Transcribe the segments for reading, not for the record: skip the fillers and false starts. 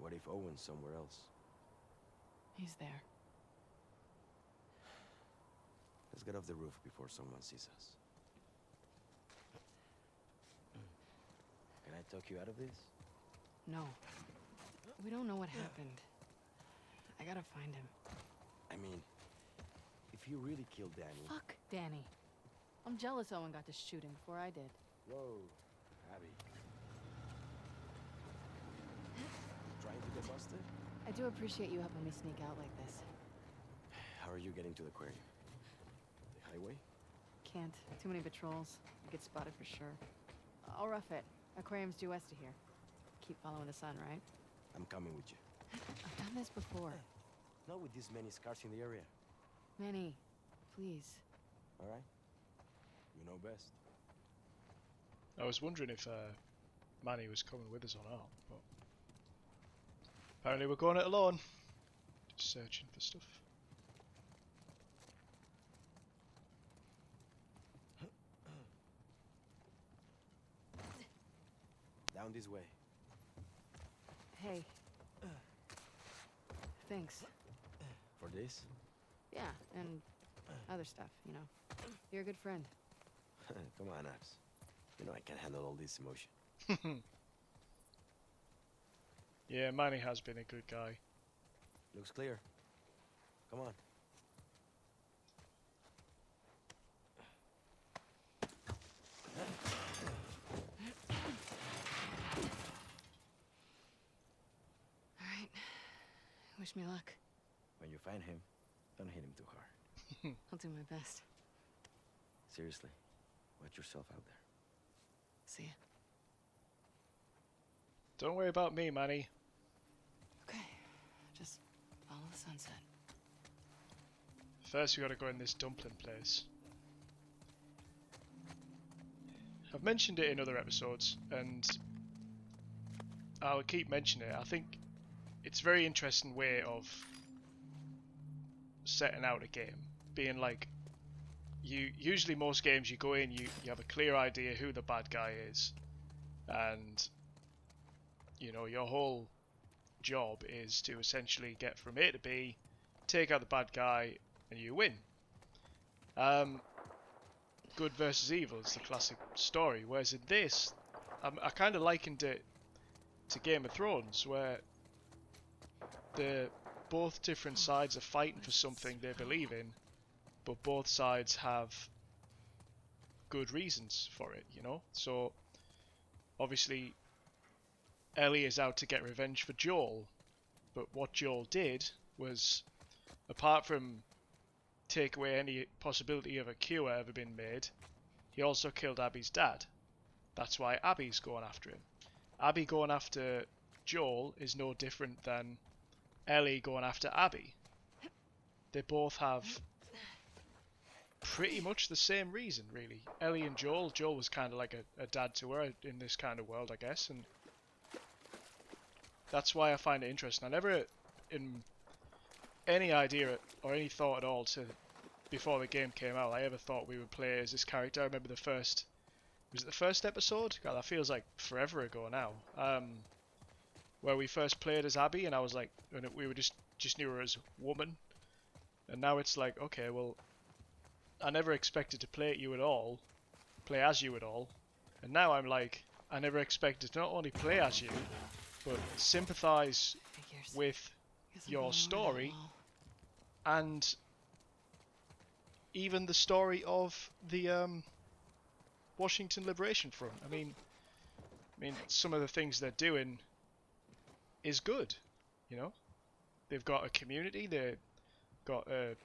What if Owen's somewhere else? He's there. Let's get off the roof before someone sees us. Can I talk you out of this? No. We don't know what happened. I gotta find him. I mean, if you really killed Danny... Fuck Danny. I'm jealous Owen got to shoot him before I did. Whoa, Abby. Trying to get busted? I do appreciate you helping me sneak out like this. How are you getting to the aquarium? The highway? Can't. Too many patrols. I get spotted for sure. I'll rough it. Aquarium's due west of here. Keep following the sun, right? I'm coming with you. I've done this before. Not with this many scars in the area. Manny, please. All right? You know best. I was wondering if Manny was coming with us or not, but apparently we're going it alone. Just searching for stuff. Down this way. Hey. Thanks. For this? Yeah, and other stuff, you know. You're a good friend. Come on, Abs. You know I can't handle all this emotion. Yeah, Manny has been a good guy. Looks clear. Come on. Alright. Wish me luck. When you find him, don't hit him too hard. I'll do my best. Seriously, watch yourself out there. See ya. Don't worry about me, Manny. Okay. Just follow the sunset. First we gotta go in this dumpling place. I've mentioned it in other episodes, and I'll keep mentioning it. I think it's a very interesting way of setting out a game. Being like, usually most games you go in, you have a clear idea who the bad guy is, and you know your whole job is to essentially get from A to B, take out the bad guy, and you win. Good versus evil is the classic story, whereas in this, I kind of likened it to Game of Thrones, where both different sides are fighting for something they believe in, but both sides have good reasons for it, you know? So, obviously, Ellie is out to get revenge for Joel, but what Joel did was, apart from take away any possibility of a cure ever being made, he also killed Abby's dad. That's why Abby's going after him. Abby going after Joel is no different than Ellie going after Abby. They both have pretty much the same reason, really. Ellie and Joel. Joel was kind of like a dad to her in this kind of world, I guess, and that's why I find it interesting. I never, in any idea or any thought at all before the game came out, I ever thought we would play as this character. I remember was it the first episode? God, that feels like forever ago now. Where we first played as Abby, and I was like, we were just knew her as woman, and now it's like, okay, well, I never expected to play as you at all, and now I'm like, I never expected to not only play as you, but sympathize with your story, and even the story of the Washington Liberation Front. I mean, some of the things they're doing is good, you know. They've got a community. They've got a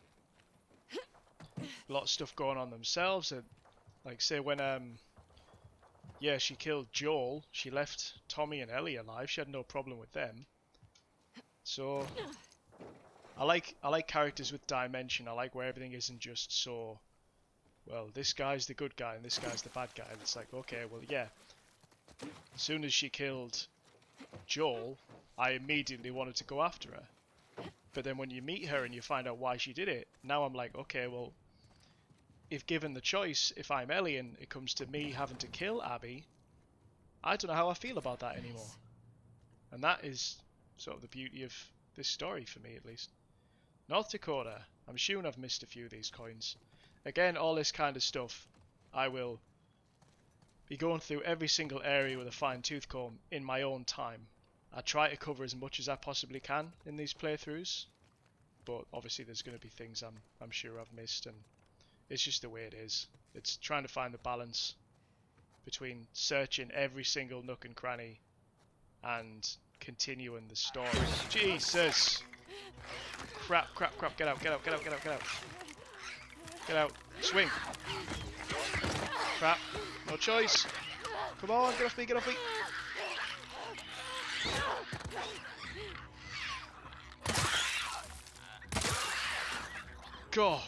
lot of stuff going on themselves. And like, say when yeah, she killed Joel, she left Tommy and Ellie alive. She had no problem with them. So I like characters with dimension. I like where everything isn't just so, well, this guy's the good guy and this guy's the bad guy. And it's like, okay, well, yeah. As soon as she killed Joel, I immediately wanted to go after her. But then when you meet her and you find out why she did it, now I'm like, okay, well, if given the choice, if I'm Ellie and it comes to me having to kill Abby, I don't know how I feel about that anymore. And that is sort of the beauty of this story for me, at least. North Dakota. I'm assuming I've missed a few of these coins. Again, all this kind of stuff, I will be going through every single area with a fine-tooth comb in my own time. I try to cover as much as I possibly can in these playthroughs, but obviously there's going to be things I'm sure I've missed, and it's just the way it is. It's trying to find the balance between searching every single nook and cranny and continuing the story. Jesus! Crap, crap, crap, get out, get out, get out, get out, get out. Get out, swing. Crap, no choice. Come on, get off me, get off me. God.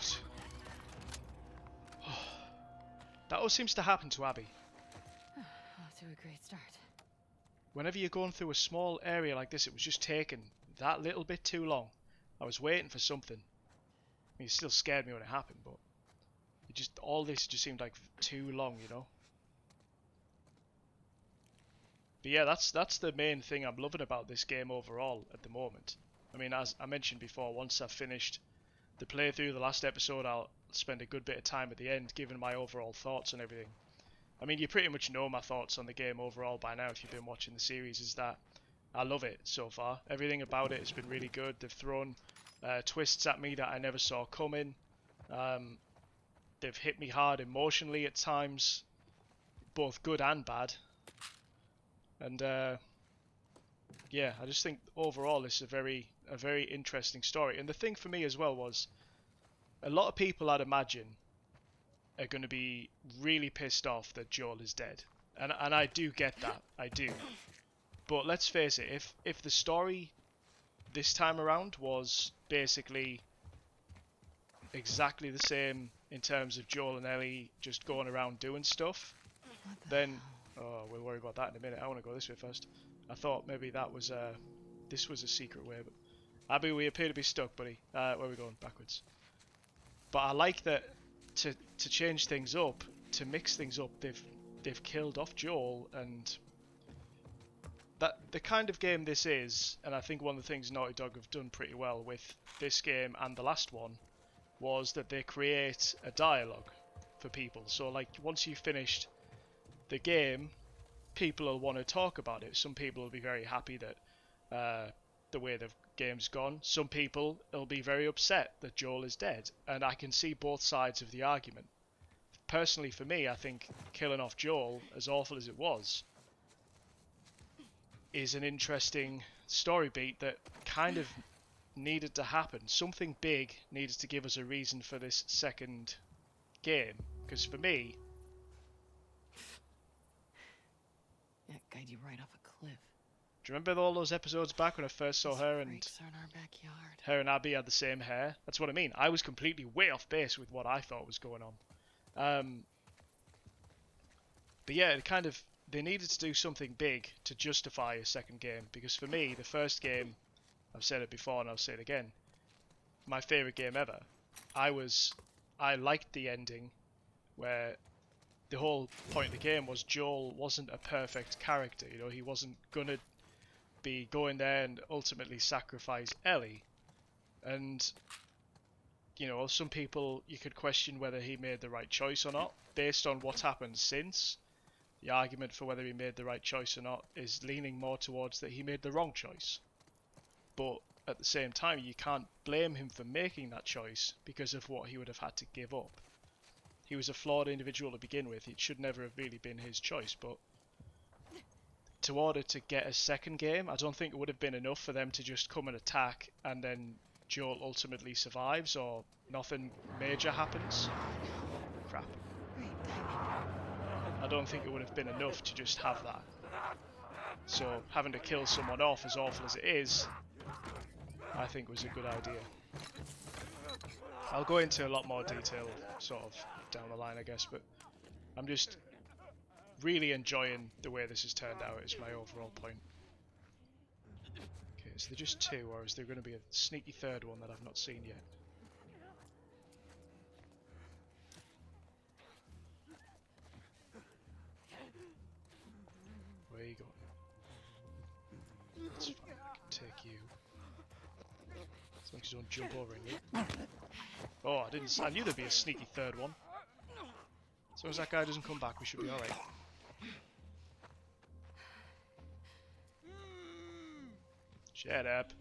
That all seems to happen to Abby. Off to a great start. Whenever you're going through a small area like this, it was just taking that little bit too long. I was waiting for something. I mean, it still scared me when it happened, but it just, all this just seemed like too long, you know? But yeah, that's the main thing I'm loving about this game overall at the moment. I mean, as I mentioned before, once I've finished the playthrough, the last episode, I'll spend a good bit of time at the end giving my overall thoughts on everything. I mean, you pretty much know my thoughts on the game overall by now if you've been watching the series, is that I love it so far. Everything about it has been really good. They've thrown twists at me that I never saw coming. They've hit me hard emotionally at times, both good and bad. And yeah, I just think overall it's a very interesting story. And the thing for me as well was, a lot of people, I'd imagine, are going to be really pissed off that Joel is dead. And I do get that, I do. But let's face it, if the story this time around was basically exactly the same in terms of Joel and Ellie just going around doing stuff, then oh, we'll worry about that in a minute. I want to go this way first. I thought maybe that was this was a secret way, but Abby, we appear to be stuck, buddy. Where are we going? Backwards. But I like that to change things up, to mix things up. They've killed off Joel, and that the kind of game this is, and I think one of the things Naughty Dog have done pretty well with this game and the last one, was that they create a dialogue for people. So like once you've finished the game, people will want to talk about it. Some people will be very happy that the way the game's gone. Some people will be very upset that Joel is dead, and I can see both sides of the argument. Personally, for me, I think killing off Joel, as awful as it was, is an interesting story beat that kind of needed to happen. Something big needed to give us a reason for this second game, because for me, Yeah, guide you right off a cliff. do you remember all those episodes back when I first saw her and Freaks are in our backyard. her and Abby had the same hair? That's what I mean. I was completely way off base with what I thought was going on. But yeah, it kind of, they needed to do something big to justify a second game, because for me, the first game, I've said it before and I'll say it again, my favourite game ever. I liked the ending where the whole point of the game was Joel wasn't a perfect character, you know, he wasn't gonna be going there and ultimately sacrifice Ellie. And, you know, some people, you could question whether he made the right choice or not, based on what's happened since. The argument for whether he made the right choice or not is leaning more towards that he made the wrong choice. But at the same time, you can't blame him for making that choice because of what he would have had to give up. He was a flawed individual to begin with. It should never have really been his choice, but to order to get a second game, I don't think it would have been enough for them to just come and attack and then Joel ultimately survives or nothing major happens. Crap. I don't think it would have been enough to just have that. So having to kill someone off, as awful as it is, I think was a good idea. I'll go into a lot more detail sort of down the line, I guess, but I'm just really enjoying the way this has turned out, is my overall point. Okay, is there just two, or is there going to be a sneaky third one that I've not seen yet? Where are you going? That's fine, I can take you. As long as you don't jump over me. Oh, I knew there'd be a sneaky third one. As long as that guy doesn't come back, we should be alright. Shut up.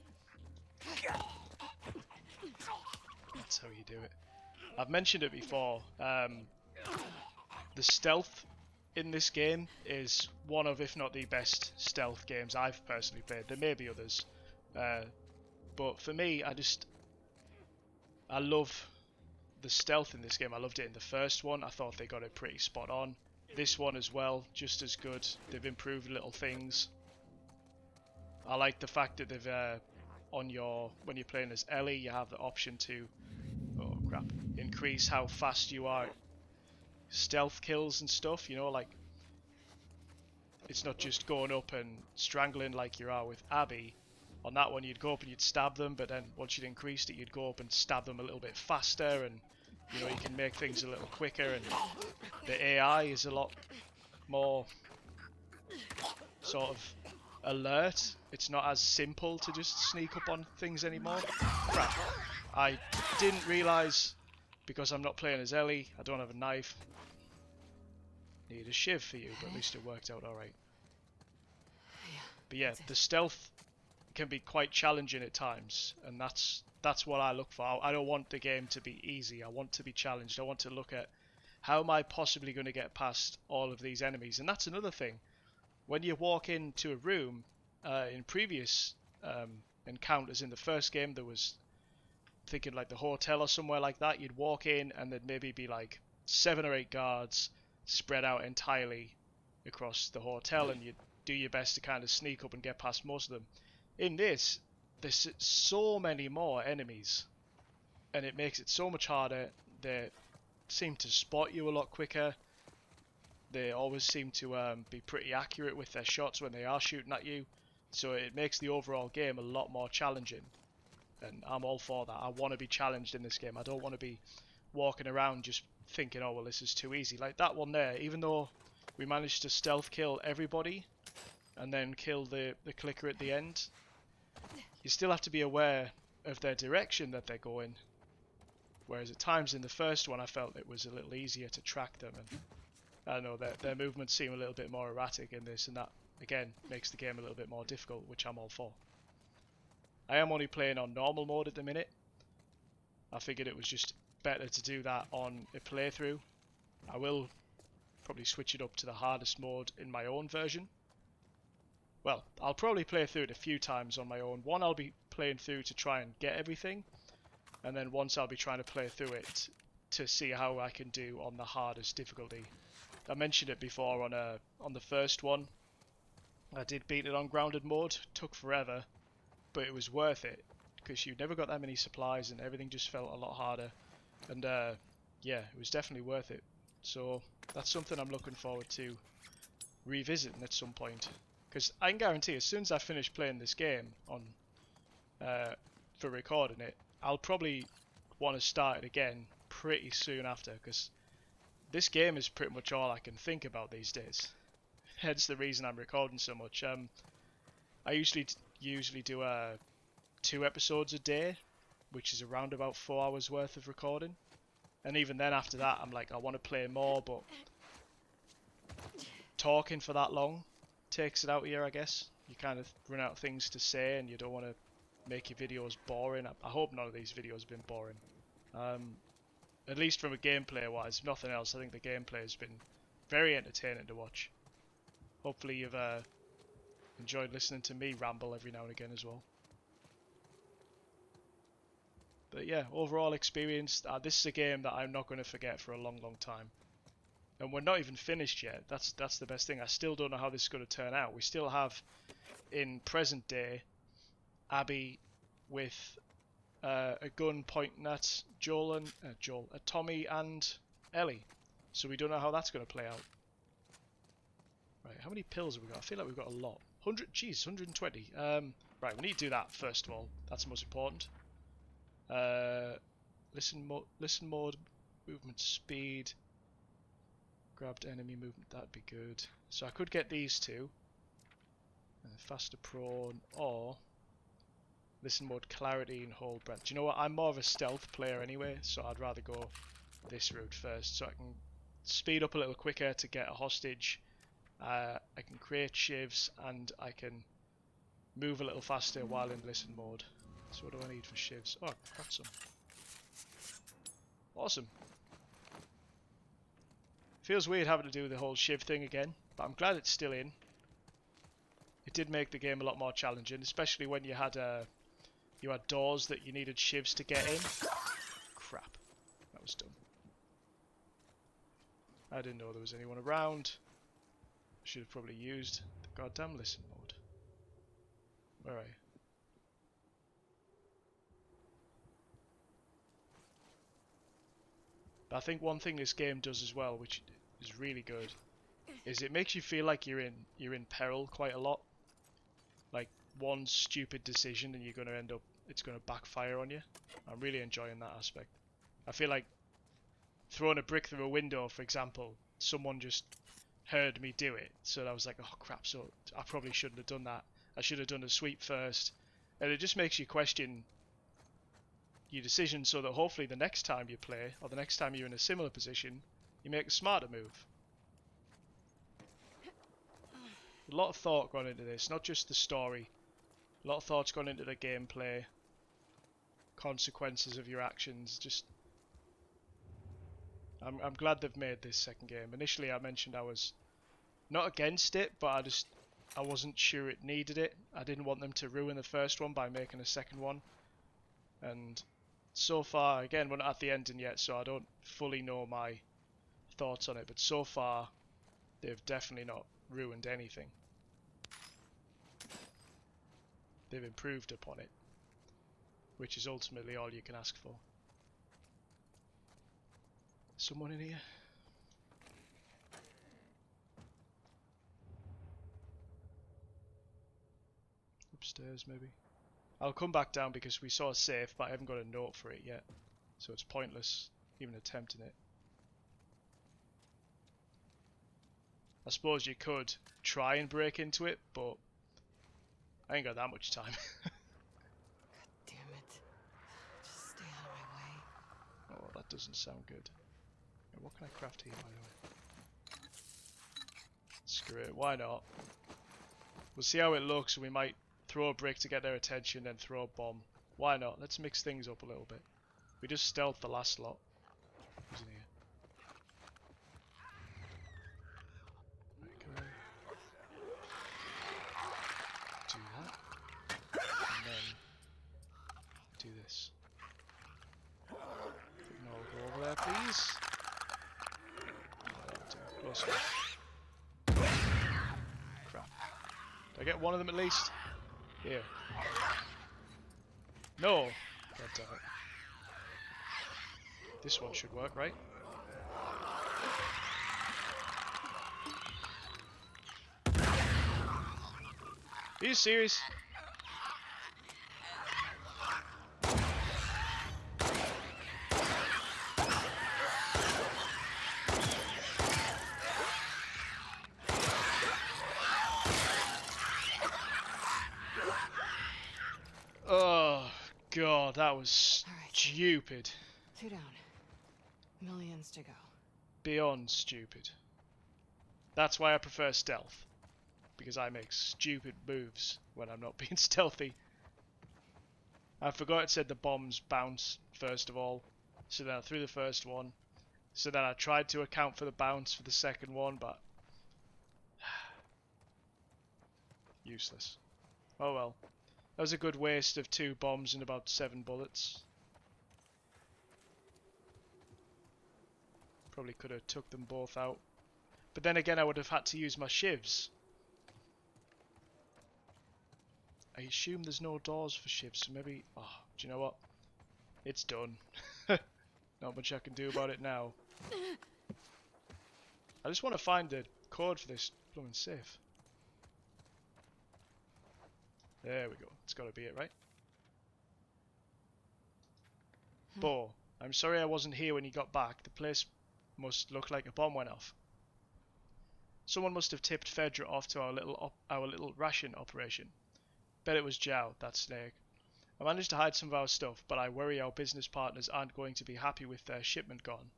That's how you do it. I've mentioned it before. The stealth in this game is one of, if not the best stealth games I've personally played. There may be others. But for me, I love the stealth in this game. I loved it in the first one. I thought they got it pretty spot on. This one as well, just as good. They've improved little things. I like the fact that they've when you're playing as Ellie, you have the option to increase how fast you are stealth kills and stuff, you know, like it's not just going up and strangling like you are with Abby. On that one you'd go up and you'd stab them, but then once you'd increased it you'd go up and stab them a little bit faster, and you know, you can make things a little quicker, and the AI is a lot more sort of alert. It's not as simple to just sneak up on things anymore. Crap. I didn't realise, because I'm not playing as Ellie, I don't have a knife. Need a shiv for you, but at least it worked out alright. But yeah, the stealth can be quite challenging at times, and that's what I look for. I don't want the game to be easy. I want to be challenged. I want to look at how am I possibly going to get past all of these enemies. And that's another thing. When you walk into a room, in previous encounters in the first game, there was, thinking like the hotel or somewhere like that, you'd walk in and there'd maybe be like 7 or 8 guards spread out entirely across the hotel, and you'd do your best to kind of sneak up and get past most of them. In this, there's so many more enemies, and it makes it so much harder. They seem to spot you a lot quicker. They always seem to be pretty accurate with their shots when they are shooting at you, so it makes the overall game a lot more challenging, and I'm all for that. I want to be challenged in this game. I don't want to be walking around just thinking, oh well, this is too easy. Like that one there, even though we managed to stealth kill everybody and then kill the clicker at the end, you still have to be aware of their direction that they're going, whereas at times in the first one I felt it was a little easier to track them, and I don't know, their movements seem a little bit more erratic in this, and that again makes the game a little bit more difficult, which I'm all for. I am only playing on normal mode at the minute. I figured it was just better to do that on a playthrough. I will probably switch it up to the hardest mode in my own version. Well, I'll probably play through it a few times on my own. One I'll be playing through to try and get everything, and then once I'll be trying to play through it to see how I can do on the hardest difficulty. I mentioned it before on the first one. I did beat it on grounded mode. Took forever, but it was worth it because you never got that many supplies and everything just felt a lot harder. And yeah, it was definitely worth it. So that's something I'm looking forward to revisiting at some point. Because I can guarantee as soon as I finish playing this game on for recording it, I'll probably want to start it again pretty soon after, because this game is pretty much all I can think about these days. Hence the reason I'm recording so much. I usually do 2 episodes a day, which is around about 4 hours worth of recording. And even then after that, I'm like, I want to play more, but talking for that long takes it out of you, I guess. You kind of run out of things to say, and you don't want to make your videos boring. I hope none of these videos have been boring. At least from a gameplay wise, if nothing else, I think the gameplay has been very entertaining to watch. Hopefully you've enjoyed listening to me ramble every now and again as well. But yeah, overall experience, this is a game that I'm not going to forget for a long, long time. And we're not even finished yet. That's the best thing. I still don't know how this is going to turn out. We still have, in present day, Abby with a gun pointing at Tommy and Ellie. So we don't know how that's going to play out. Right, how many pills have we got? I feel like we've got a lot. 120. Right, we need to do that first of all. That's the most important. Listen mode, movement speed. Grabbed enemy movement, that'd be good. So I could get these two. Faster prone, or Listen mode, clarity, and hold breath. Do you know what? I'm more of a stealth player anyway, so I'd rather go this route first, so I can speed up a little quicker to get a hostage. I can create shivs, and I can move a little faster while in listen mode. So what do I need for shivs? Oh, I've got some. Awesome. Feels weird having to do the whole shiv thing again, but I'm glad it's still in. It did make the game a lot more challenging, especially when you had doors that you needed shivs to get in. Crap, that was dumb. I didn't know there was anyone around. Should have probably used the goddamn listen mode. Where are you? But I think one thing this game does as well, which is really good, is it makes you feel like you're in peril quite a lot. Like one stupid decision and you're going to end up, it's going to backfire on you. I'm really enjoying that aspect. I feel like throwing a brick through a window, for example, someone just heard me do it, so I was like, oh crap, so I probably shouldn't have done that. I should have done a sweep first. And it just makes you question your decision, so that hopefully the next time you play, or the next time you're in a similar position, you make a smarter move. A lot of thought gone into this, not just the story. A lot of thought's gone into the gameplay, consequences of your actions. Just, I'm glad they've made this second game. Initially, I mentioned I was not against it, but I wasn't sure it needed it. I didn't want them to ruin the first one by making a second one. And so far, again, we're not at the ending yet, so I don't fully know my thoughts on it. But so far, they've definitely not ruined anything. They've improved upon it, which is ultimately all you can ask for. Someone in here? Upstairs, maybe? I'll come back down because we saw a safe, but I haven't got a note for it yet. So it's pointless even attempting it. I suppose you could try and break into it, but I ain't got that much time. God damn it. Just stay out of my way. Oh, that doesn't sound good. What can I craft here, by the way? Screw it, why not? We'll see how it looks, and we might throw a brick to get their attention, then throw a bomb. Why not? Let's mix things up a little bit. We just stealthed the last lot. Who's in here? Right, come on. Do that. And then do this. No, go over there, please. Close enough. Crap. Did I get one of them at least? Here. No! God damn it. This one should work, right? Are you serious? Oh god, that was stupid. 2 down. Millions to go. Beyond stupid. That's why I prefer stealth. Because I make stupid moves when I'm not being stealthy. I forgot it said the bombs bounce first of all. So then I threw the first one. So then I tried to account for the bounce for the second one, but useless. Oh well. That was a good waste of 2 bombs and about 7 bullets. Probably could have took them both out. But then again, I would have had to use my shivs. I assume there's no doors for shivs, so maybe... Oh, do you know what? It's done. Not much I can do about it now. I just want to find the code for this blooming safe. There we go. It's got to be it, right? Bo, I'm sorry I wasn't here when you got back. The place must look like a bomb went off. Someone must have tipped Fedra off to our little ration operation. Bet it was Zhao, that snake. I managed to hide some of our stuff, but I worry our business partners aren't going to be happy with their shipment gone.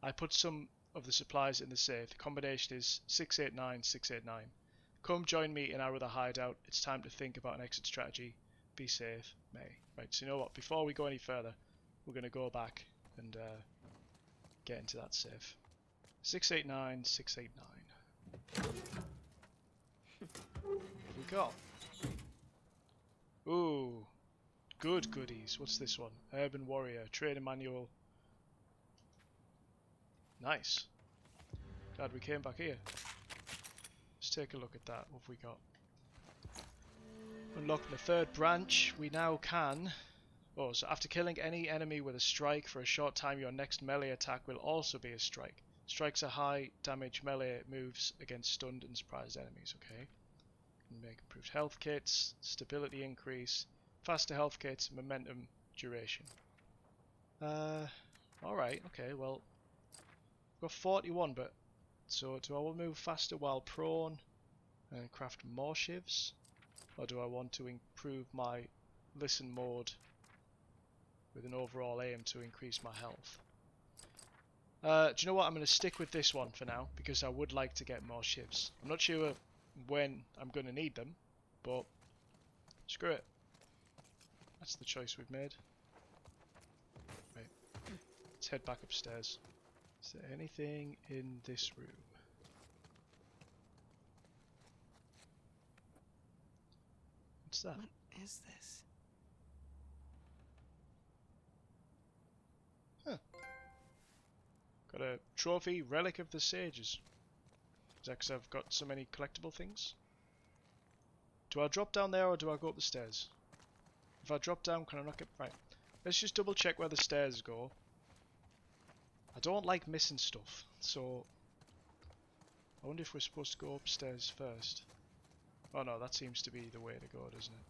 I put some of the supplies in the safe. The combination is 689-689. Come join me in our other hideout. It's time to think about an exit strategy. Be safe, May. Right, so you know what? Before we go any further, we're going to go back and get into that safe. 689-689. What have we got? Ooh, good goodies. What's this one? Urban Warrior, Training Manual. Nice. Glad we came back here. Let's take a look at that. What have we got? Unlocking the third branch. We now can... Oh, so after killing any enemy with a strike for a short time, your next melee attack will also be a strike. Strikes are high damage melee moves against stunned and surprised enemies. Okay. Make improved health kits, stability increase, faster health kits, momentum, duration. Alright, okay, well, I've got 41, but so do I want to move faster while prone and craft more shivs, or do I want to improve my listen mode with an overall aim to increase my health? Do you know what? I'm going to stick with this one for now because I would like to get more shivs. I'm not sure when I'm going to need them, but screw it. That's the choice we've made. Right, let's head back upstairs. Is there anything in this room? What's that? What is this? Huh. Got a trophy, Relic of the Sages. Is that because I've got so many collectible things? Do I drop down there or do I go up the stairs? If I drop down, can I not get... Right. Let's just double check where the stairs go. I don't like missing stuff, so... I wonder if we're supposed to go upstairs first. Oh no, that seems to be the way to go, doesn't it?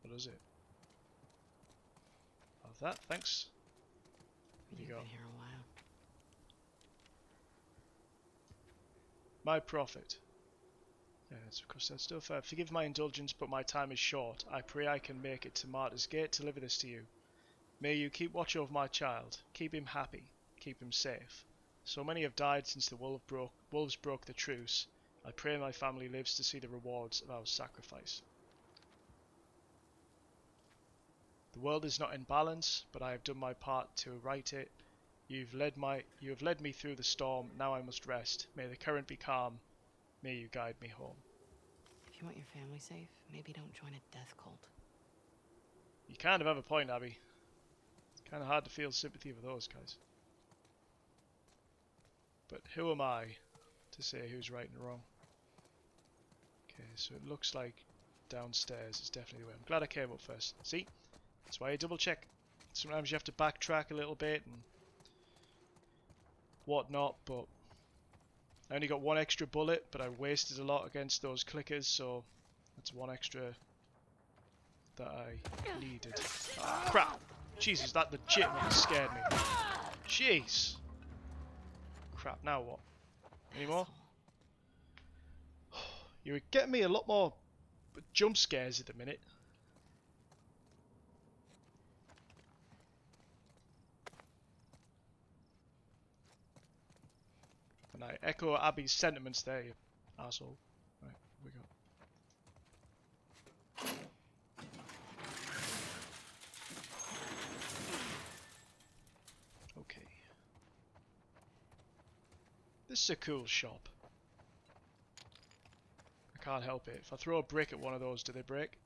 What is it? Have that, thanks. Here you You've go. been here a while. My profit. Yes, of course, that's stuff. Forgive my indulgence, but my time is short. I pray I can make it to Martyr's Gate to deliver this to you. May you keep watch over my child. Keep him happy. Keep him safe. So many have died since the wolves broke the truce. I pray my family lives to see the rewards of our sacrifice. The world is not in balance, but I have done my part to right it. You have led me through the storm. Now I must rest. May the current be calm. May you guide me home. If you want your family safe, maybe don't join a death cult. You kind of have a point, Abby. It's kind of hard to feel sympathy for those guys. But who am I to say who's right and wrong? Okay, so it looks like downstairs is definitely the way. I'm glad I came up first. See? That's why you double check. Sometimes you have to backtrack a little bit and whatnot, but I only got one extra bullet, but I wasted a lot against those clickers, so that's one extra that I needed. Oh, crap! Jesus, that legitimately scared me. Jeez! Crap, now what? Any more? You're getting me a lot more jump scares at the minute. And I echo Abby's sentiments there, you asshole. Right, we go. Okay. This is a cool shop. I can't help it. If I throw a brick at one of those, do they break?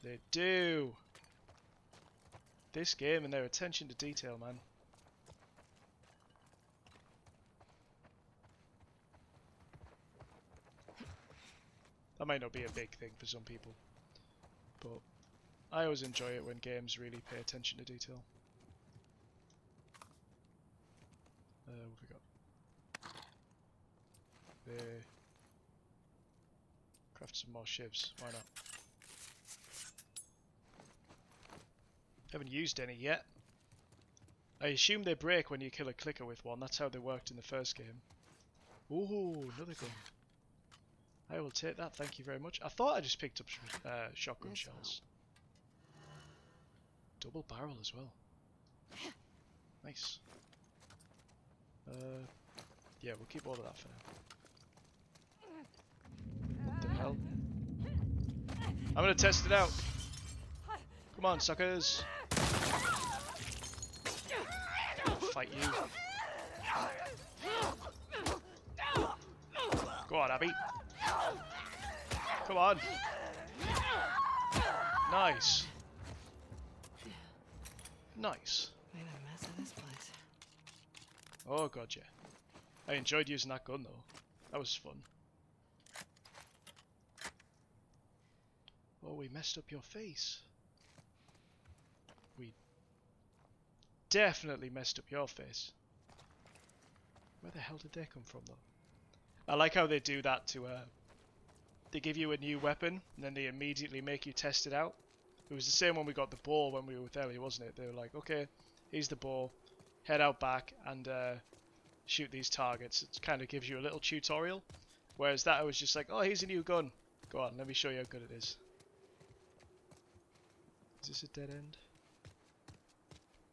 They do! This game and their attention to detail, man. That might not be a big thing for some people, but I always enjoy it when games really pay attention to detail. What have we got? There. Craft some more shivs, why not? Haven't used any yet. I assume they break when you kill a clicker with one, that's how they worked in the first game. Ooh, another gun. I will take that, thank you very much. I thought I just picked up some shotgun This shells. Double barrel as well. Nice. Yeah, we'll keep all of that for now. What the hell? I'm gonna test it out. Come on, suckers. Fight you. Go on, Abby. Come on. Nice. Nice. Made a mess of this place. Oh god, yeah. I enjoyed using that gun though. That was fun. Oh, we messed up your face. We definitely messed up your face. Where the hell did they come from though? I like how they do that to they give you a new weapon and then they immediately make you test it out. It was the same when we got the bow when we were with Ellie, wasn't it? They were like, okay, here's the bow, head out back and shoot these targets. It kind of gives you a little tutorial. Whereas that I was just like, oh, here's a new gun. Go on, let me show you how good it is. Is this a dead end?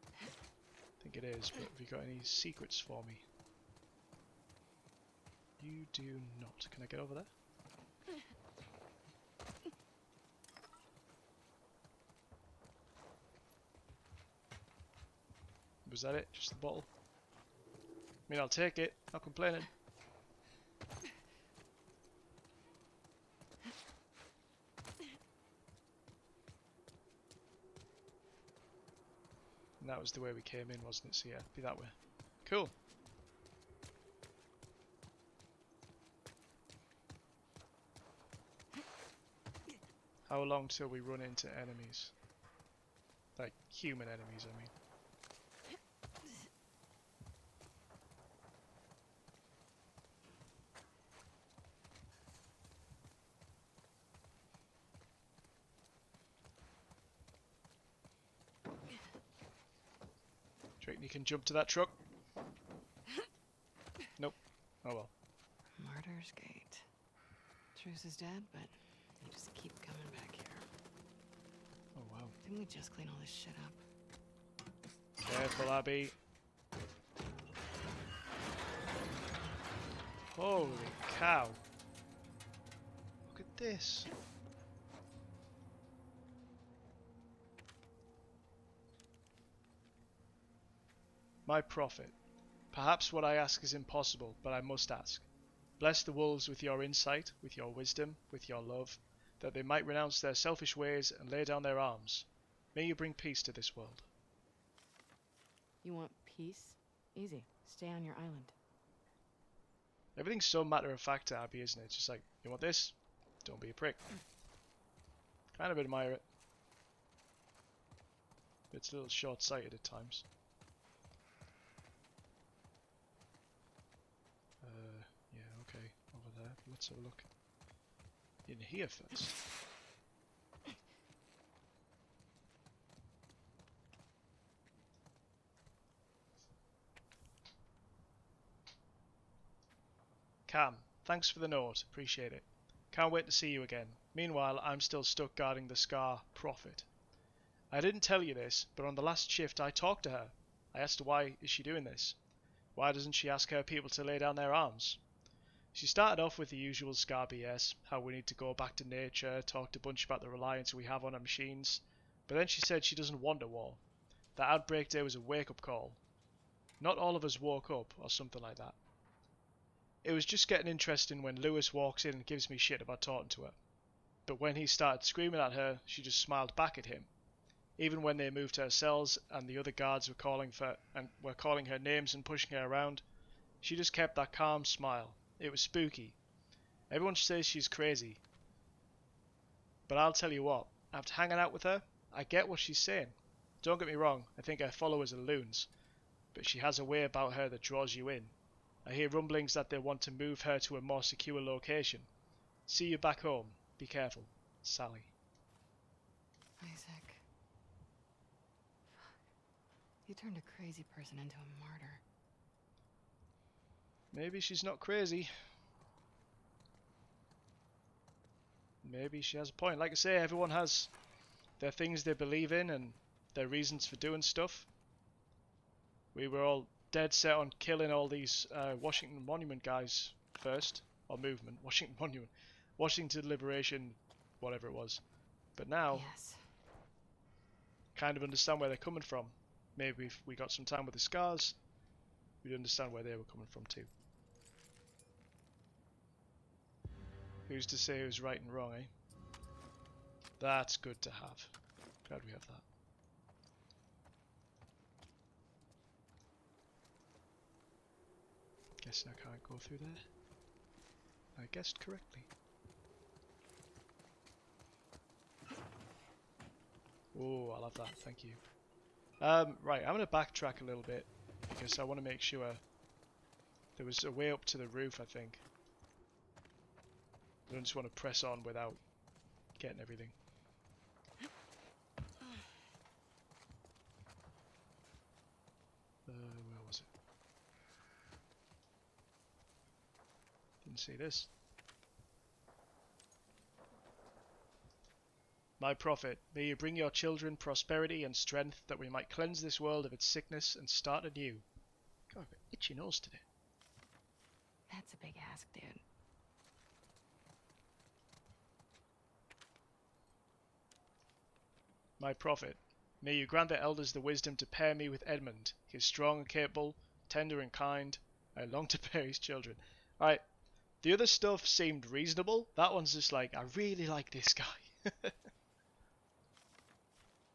I think it is, but have you got any secrets for me? You do not. Can I get over there? Was that it? Just the bottle? I mean, I'll take it. Not complaining. And that was the way we came in, wasn't it? So yeah, be that way. Cool. How long till we run into enemies? Like, human enemies, I mean. Do you reckon you can jump to that truck? Nope. Oh well. Martyr's Gate. Truce is dead, but they just keep coming back here. Oh wow. Didn't we just clean all this shit up? Careful, Abby. Holy cow. Look at this. My prophet, perhaps what I ask is impossible, but I must ask. Bless the wolves with your insight, with your wisdom, with your love, that they might renounce their selfish ways and lay down their arms. May you bring peace to this world. You want peace? Easy. Stay on your island. Everything's so matter-of-fact to Abby, isn't it? It's just like, you want this? Don't be a prick. Kind of admire it. But it's a little short-sighted at times. Yeah, okay. Over there. Let's have a look. In here first. Cam, thanks for the note. Appreciate it. Can't wait to see you again. Meanwhile, I'm still stuck guarding the Scar Prophet. I didn't tell you this, but on the last shift I talked to her. I asked her why is she doing this. Why doesn't she ask her people to lay down their arms? She started off with the usual Scar BS, how we need to go back to nature, talked a bunch about the reliance we have on our machines, but then she said she doesn't want a war. That outbreak day was a wake-up call. Not all of us woke up, or something like that. It was just getting interesting when Lewis walks in and gives me shit about talking to her. But when he started screaming at her, she just smiled back at him. Even when they moved her cells and the other guards were calling her names and pushing her around, she just kept that calm smile. It was spooky. Everyone says she's crazy. But I'll tell you what, after hanging out with her, I get what she's saying. Don't get me wrong, I think her followers are loons. But she has a way about her that draws you in. I hear rumblings that they want to move her to a more secure location. See you back home. Be careful. Sally. Isaac. Fuck. You turned a crazy person into a martyr. Maybe she's not crazy. maybe she has a point. Like I say, everyone has their things they believe in and their reasons for doing stuff. We were all dead set on killing all these Washington Monument guys first. Or movement. Washington Monument. Washington Liberation, whatever it was. But now, Yes. kind of understand where they're coming from. Maybe if we got some time with the scars, we'd understand where they were coming from too. Who's to say who's right and wrong, eh? That's good to have. Glad we have that. Guessing I can't go through there. I guessed correctly. Oh, I love that. Thank you. Right, I'm going to backtrack a little bit because I want to make sure there was a way up to the roof, I think. I don't just want to press on without getting everything. Where was it? Didn't see this. My prophet, may you bring your children prosperity and strength that we might cleanse this world of its sickness and start anew. God, I've got itchy nose today. That's a big ask, dude. My prophet, may you grant the elders the wisdom to pair me with Edmund. He is strong and capable, tender and kind. I long to bear his children. Alright, the other stuff seemed reasonable. That one's just like, I really like this guy.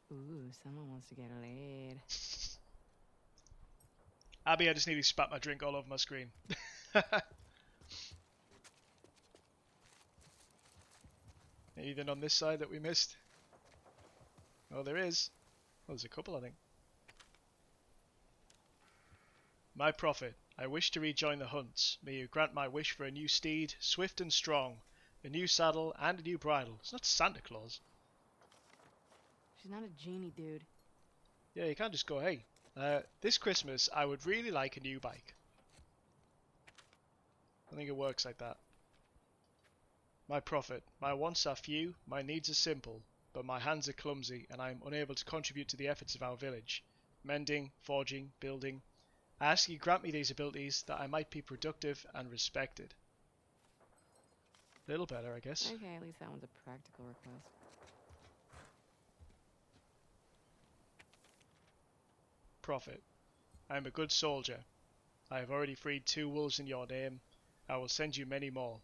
Ooh, someone wants to get laid. Abby, I just nearly spat my drink all over my screen. Anything on this side that we missed? Oh, there is. Well, there's a couple, I think. My prophet, I wish to rejoin the hunts. May you grant my wish for a new steed, swift and strong, a new saddle, and a new bridle. It's not Santa Claus. She's not a genie, dude. Yeah, you can't just go, hey, this Christmas I would really like a new bike. I think it works like that. My prophet, my wants are few, my needs are simple, but my hands are clumsy and I am unable to contribute to the efforts of our village. Mending, forging, building. I ask you grant me these abilities that I might be productive and respected. A little better, I guess. Okay, at least that one's a practical request. Prophet, I am a good soldier. I have already freed 2 wolves in your name. I will send you many more.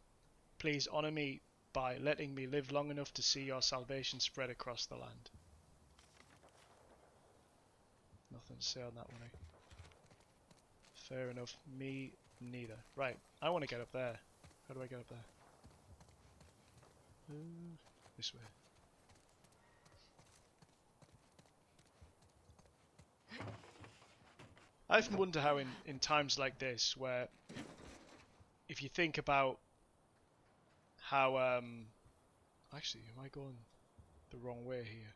Please honor me by letting me live long enough to see your salvation spread across the land. Nothing to say on that one, eh? Fair enough. Me neither. Right, I want to get up there. How do I get up there? This way. I often wonder how in times like this, where if you think about how actually, am I going the wrong way here?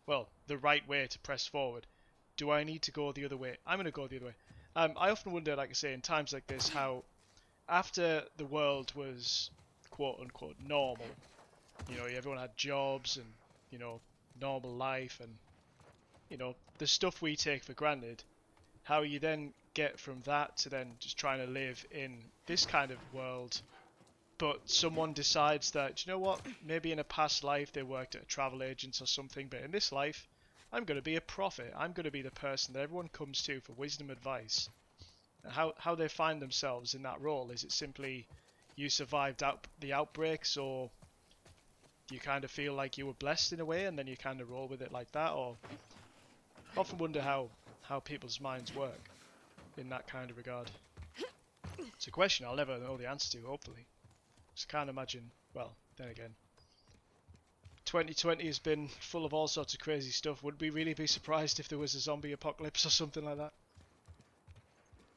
Well, the right way to press forward. Do I need to go the other way? I'm going to go the other way. I often wonder, like I say, in times like this, how after the world was quote unquote normal, you know, everyone had jobs and, you know, normal life and, you know, the stuff we take for granted, how you then get from that to then just trying to live in this kind of world, but someone decides that, you know what, maybe in a past life they worked at a travel agent or something, but in this life, I'm going to be a prophet. I'm going to be the person that everyone comes to for wisdom advice. And how they find themselves in that role. Is it simply you survived the outbreaks, or do you kind of feel like you were blessed in a way and then you kind of roll with it like that? Or I often wonder how people's minds work in that kind of regard. It's a question I'll never know the answer to, hopefully. Just can't imagine. Well, then again, 2020 has been full of all sorts of crazy stuff. Would we really be surprised if there was a zombie apocalypse or something like that?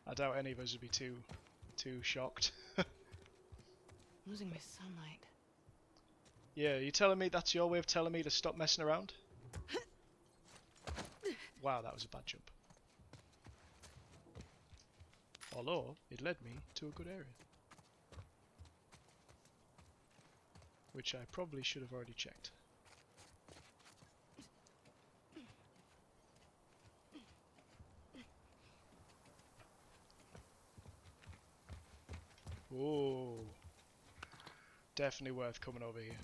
I doubt any of us would be too shocked. Losing my sunlight. Yeah, you telling me that's your way of telling me to stop messing around? Wow, that was a bad jump. Although, it led me to a good area. which I probably should have already checked. Oh, definitely worth coming over here.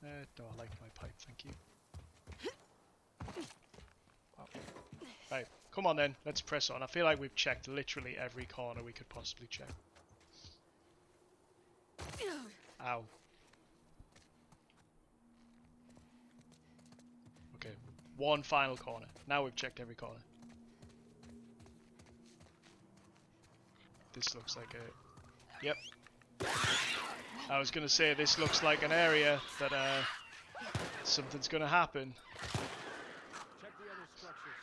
No, I like my pipe, thank you. Wow. Right, come on then, let's press on. I feel like we've checked literally every corner we could possibly check. Ow. Okay, one final corner. Now we've checked every corner. This looks like a... Yep. I was gonna say, this looks like an area that something's gonna happen. Check the other structures.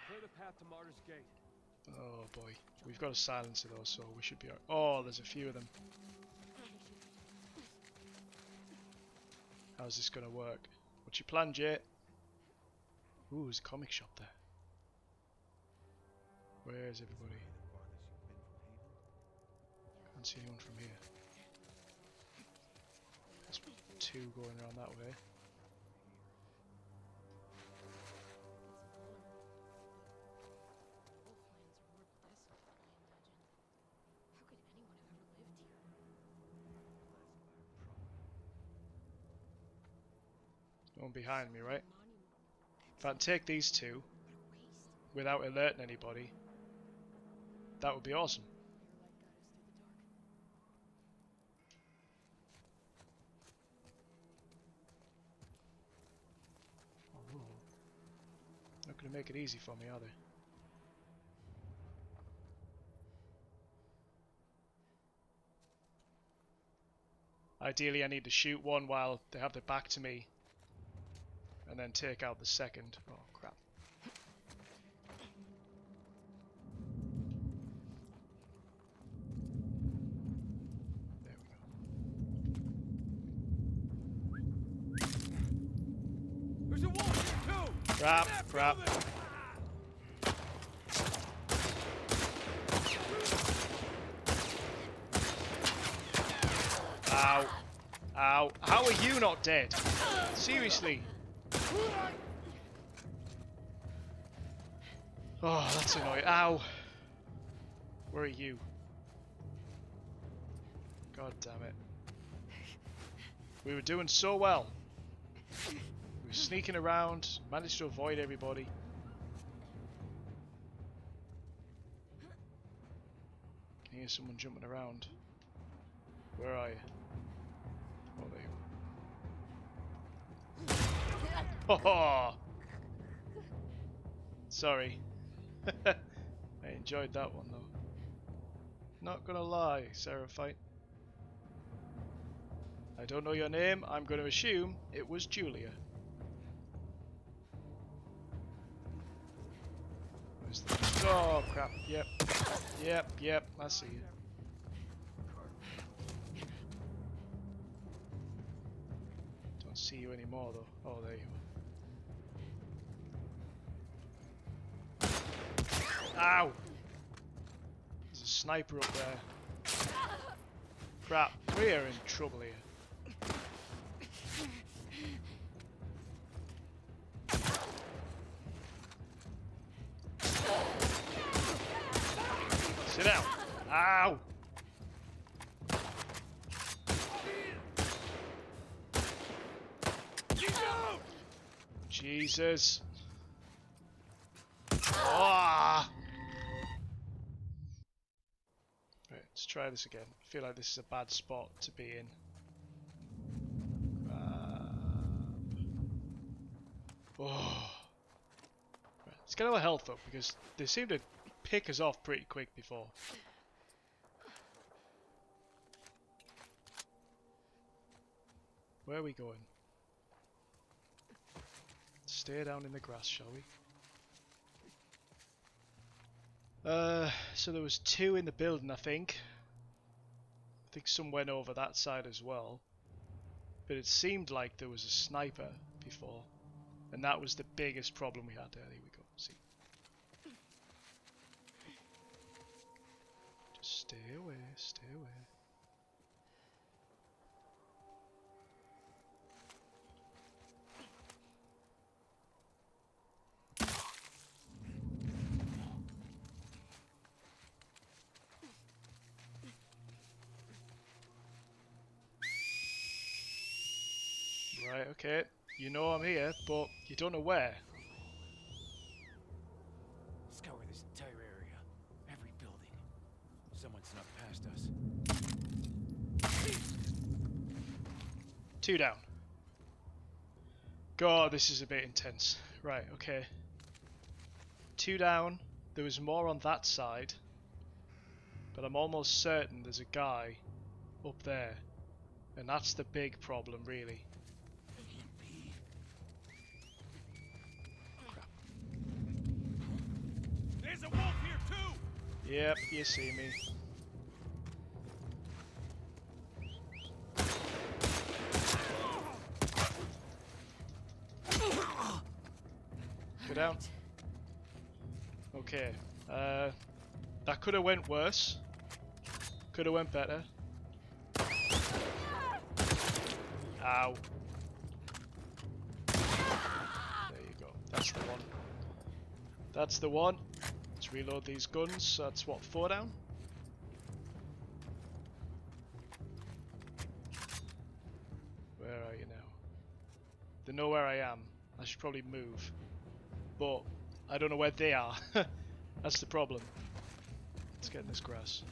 Clear the path to Martyr's Gate. Oh boy. We've got a silencer though, so we should be alright. Oh, there's a few of them. How's this gonna work? What's your plan, Jay? Ooh, there's a comic shop there. Where's everybody? Can't see anyone from here. There's two going around that way. No one behind me, right? If I can take these two without alerting anybody, that would be awesome. Oh. Not going to make it easy for me, are they? Ideally, I need to shoot one while they have their back to me, and then take out the second. Oh, crap. There we go. There's a wall here too! Crap, crap. Ow. Ow. How are you not dead? Seriously. Oh, that's annoying. Ow. Where are you? God damn it. We were doing so well. We were sneaking around, managed to avoid everybody. Can hear someone jumping around. Where are you? Oh, there you are. Oh! Sorry. I enjoyed that one though. Not gonna lie, Seraphite. I don't know your name, I'm gonna assume it was Julia. Where's the... Oh crap, yep. Yep, I see you. Don't see you anymore though. Oh, there you are. Ow! There's a sniper up there. Crap, we're in trouble here. Sit down. Ow! Jesus. Ah! Right, let's try this again. I feel like this is a bad spot to be in. Oh. Right, let's get our health up because they seem to pick us off pretty quick before. Where are we going? Stay down in the grass, shall we? So there was two in the building, I think. I think some went over that side as well. But it seemed like there was a sniper before. And that was the biggest problem we had there. Here we go, see. Just stay away, stay away. Right, okay. You know I'm here, but you don't know where. Scour this entire area. Every building. Someone snuck past us. 2 down. God, this is a bit intense. Right, okay. 2 down. There was more on that side. But I'm almost certain there's a guy up there. And that's the big problem, really. Can't be. Crap. There's a wolf here too! Yep, you see me. Go down. Okay. That could have went worse. Could have went better. Ow. There you go. That's the one. That's the one. Let's reload these guns. That's what, 4 down? Where are you now? They know where I am. I should probably move. But I don't know where they are. That's the problem. Let's get in this grass.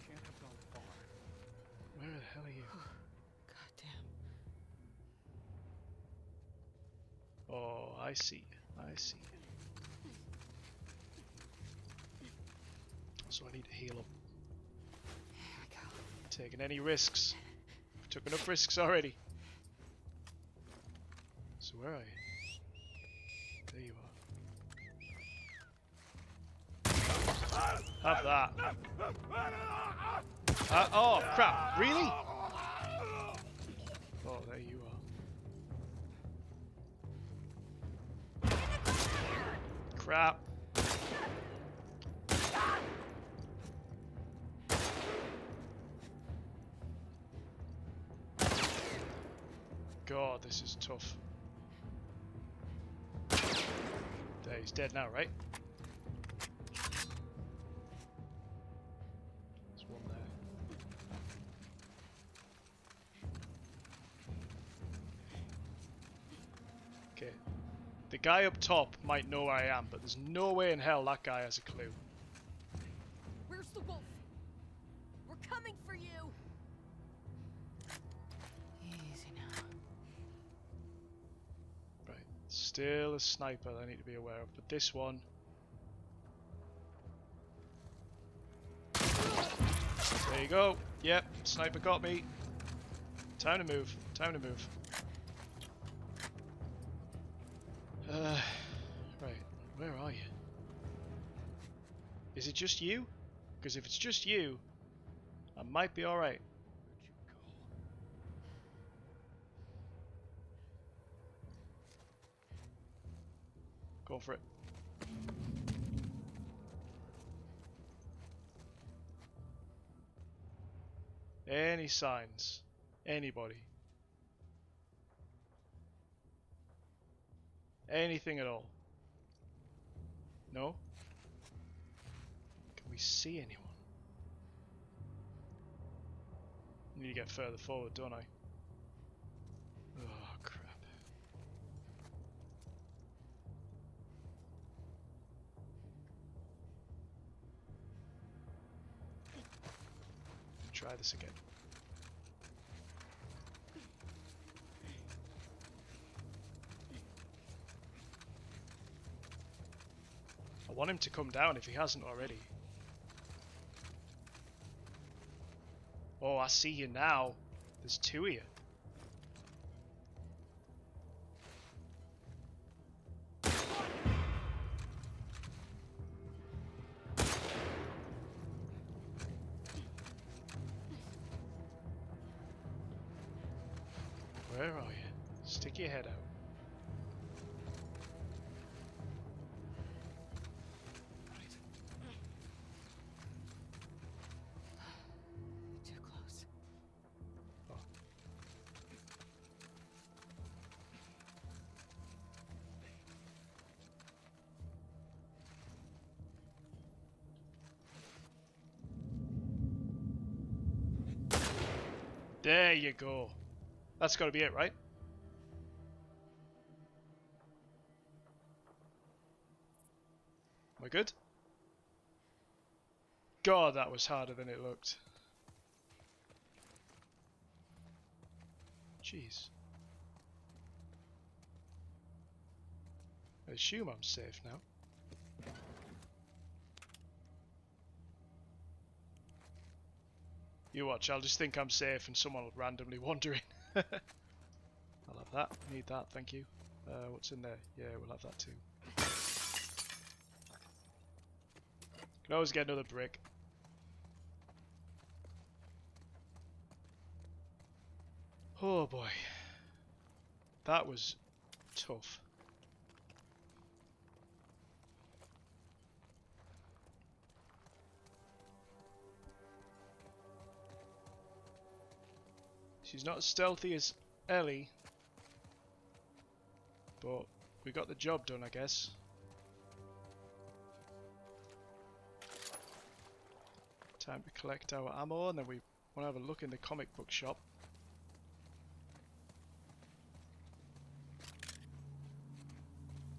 Can't have gone far. Where the hell are you? God damn. Oh, I see. I see. So I need to heal up. Here we go. Taking any risks. I've took enough risks already. So where are you? There you are. Have that. Oh, crap. Really? Oh, there you are. Crap. God, this is tough. There, he's dead now, right? There's one there. Okay. The guy up top might know where I am, but there's no way in hell that guy has a clue. Where's the wolf? We're coming for you! Easy now. Right. Still a sniper that I need to be aware of, but this one... There you go. Yep, sniper got me. Time to move. Time to move. Right. Where are you? Is it just you? Because if it's just you, I might be alright. Go for it. Any signs? Anybody? Anything at all? No? Can we see anyone? I need to get further forward, don't I? Oh, crap. Try this again. I want him to come down if he hasn't already. Oh, I see you now. There's 2 of you. Where are you? Stick your head out. Too close. Oh. There you go. That's got to be it, right? Am I good? God, that was harder than it looked. Jeez. I assume I'm safe now. You watch, I'll just think I'm safe and someone will randomly wander in. I'll have that. Need that, thank you. What's in there? Yeah, we'll have that too. Can always get another brick. Oh boy. That was tough. She's not as stealthy as Ellie, but we got the job done, I guess. Time to collect our ammo, and then we want to have a look in the comic book shop.